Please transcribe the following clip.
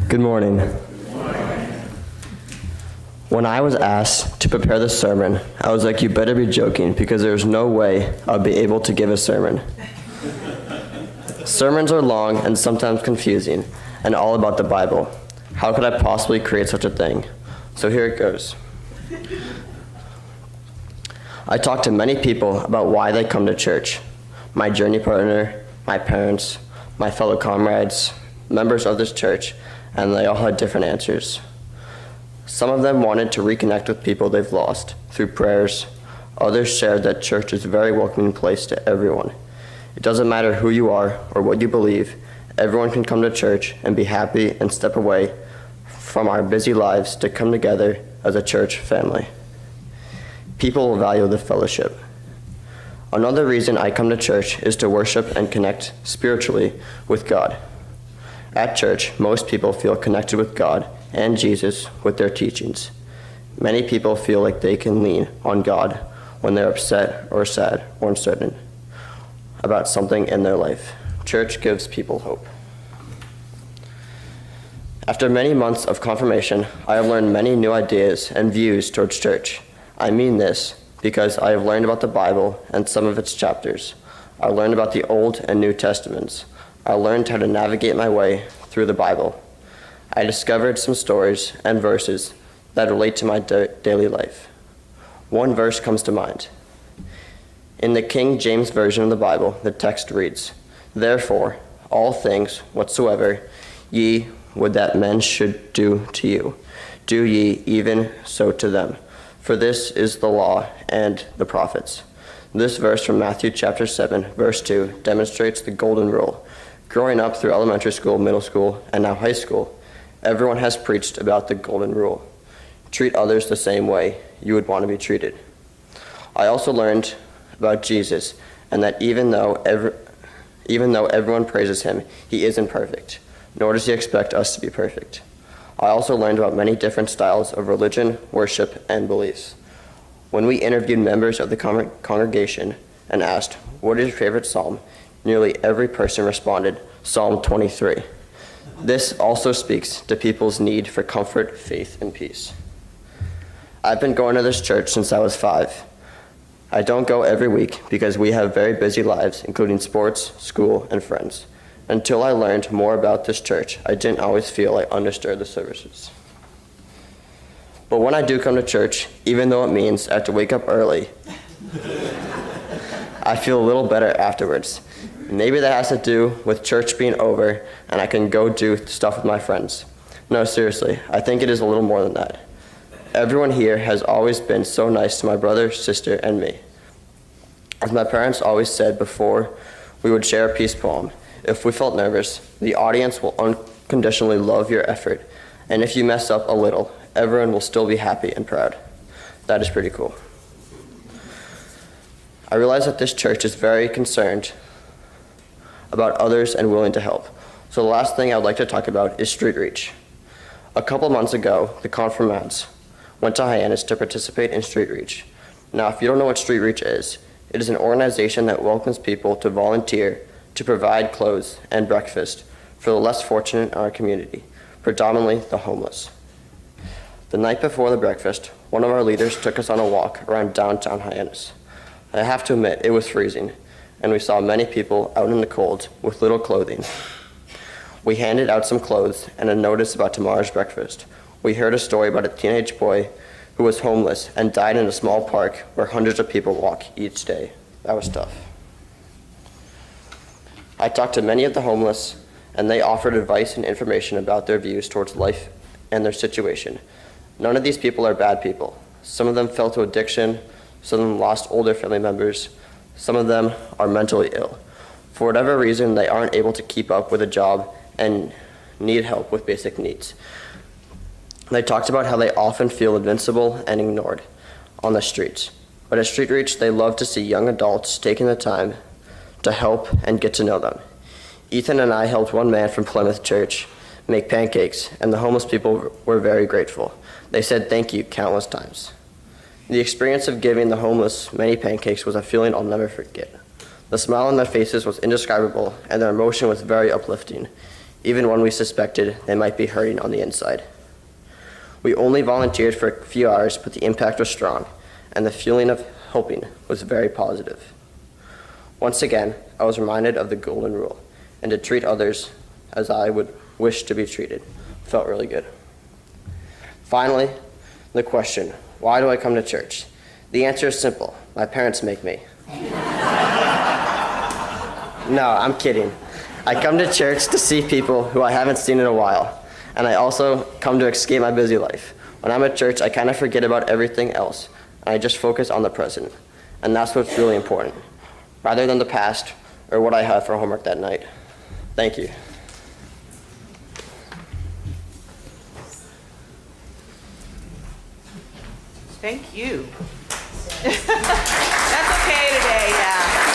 Good morning. When I was asked to prepare the sermon, I was like, you better be joking, because there's no way I'll be able to give a sermon. Sermons are long and sometimes confusing, and all about the Bible. How could I possibly create such a thing? So here it goes. I talked to many people about why they come to church. My journey partner, my parents, my fellow comrades, members of this church, and they all had different answers. Some of them wanted to reconnect with people they've lost through prayers. Others shared that church is a very welcoming place to everyone. It doesn't matter who you are or what you believe, everyone can come to church and be happy and step away from our busy lives to come together as a church family. People value the fellowship. Another reason I come to church is to worship and connect spiritually with God. At church, most people feel connected with God and Jesus with their teachings. Many people feel like they can lean on God when they're upset or sad or uncertain about something in their life. Church gives people hope. After many months of confirmation, I have learned many new ideas and views towards church. I mean this because I have learned about the Bible and some of its chapters. I learned about the Old and New Testaments. I learned how to navigate my way through the Bible. I discovered some stories and verses that relate to my daily life. One verse comes to mind. In the King James Version of the Bible, the text reads, "Therefore, all things whatsoever ye would that men should do to you, do ye even so to them. For this is the law and the prophets." This verse from Matthew chapter 7, verse 2, demonstrates the golden rule. Growing up through elementary school, middle school, and now high school, everyone has preached about the golden rule. Treat others the same way you would want to be treated. I also learned about Jesus, and that even though everyone praises him, he isn't perfect, nor does he expect us to be perfect. I also learned about many different styles of religion, worship, and beliefs. When we interviewed members of the congregation and asked, "What is your favorite psalm?" nearly every person responded, Psalm 23. This also speaks to people's need for comfort, faith, and peace. I've been going to this church since I was 5. I don't go every week because we have very busy lives, including sports, school, and friends. Until I learned more about this church, I didn't always feel I understood the services. But when I do come to church, even though it means I have to wake up early, I feel a little better afterwards. Maybe that has to do with church being over and I can go do stuff with my friends. No, seriously, I think it is a little more than that. Everyone here has always been so nice to my brother, sister, and me. As my parents always said before we would share a peace poem, if we felt nervous, the audience will unconditionally love your effort, and if you mess up a little, everyone will still be happy and proud. That is pretty cool. I realize that this church is very concerned about others and willing to help. So the last thing I would like to talk about is Street Reach. A couple months ago, the Confirmands went to Hyannis to participate in Street Reach. Now, if you don't know what Street Reach is, it is an organization that welcomes people to volunteer to provide clothes and breakfast for the less fortunate in our community, predominantly the homeless. The night before the breakfast, one of our leaders took us on a walk around downtown Hyannis. I have to admit, it was freezing, and we saw many people out in the cold with little clothing. We handed out some clothes and a notice about tomorrow's breakfast. We heard a story about a teenage boy who was homeless and died in a small park where hundreds of people walk each day. That was tough. I talked to many of the homeless, and they offered advice and information about their views towards life and their situation. None of these people are bad people. Some of them fell to addiction, some of them lost older family members, some of them are mentally ill. For whatever reason, they aren't able to keep up with a job and need help with basic needs. They talked about how they often feel invincible and ignored on the streets. But at Street Reach, they love to see young adults taking the time to help and get to know them. Ethan and I helped one man from Plymouth Church make pancakes, and the homeless people were very grateful. They said thank you countless times. The experience of giving the homeless many pancakes was a feeling I'll never forget. The smile on their faces was indescribable, and their emotion was very uplifting. even when we suspected they might be hurting on the inside. We only volunteered for a few hours, but the impact was strong, and the feeling of helping was very positive. Once again, I was reminded of the golden rule, and to treat others as I would wish to be treated felt really good. Finally, the question, why do I come to church? The answer is simple. My parents make me. No, I'm kidding. I come to church to see people who I haven't seen in a while, and I also come to escape my busy life. When I'm at church, I kind of forget about everything else, and I just focus on the present, and that's what's really important, rather than the past or what I have for homework that night. Thank you. Thank you. That's okay today, yeah.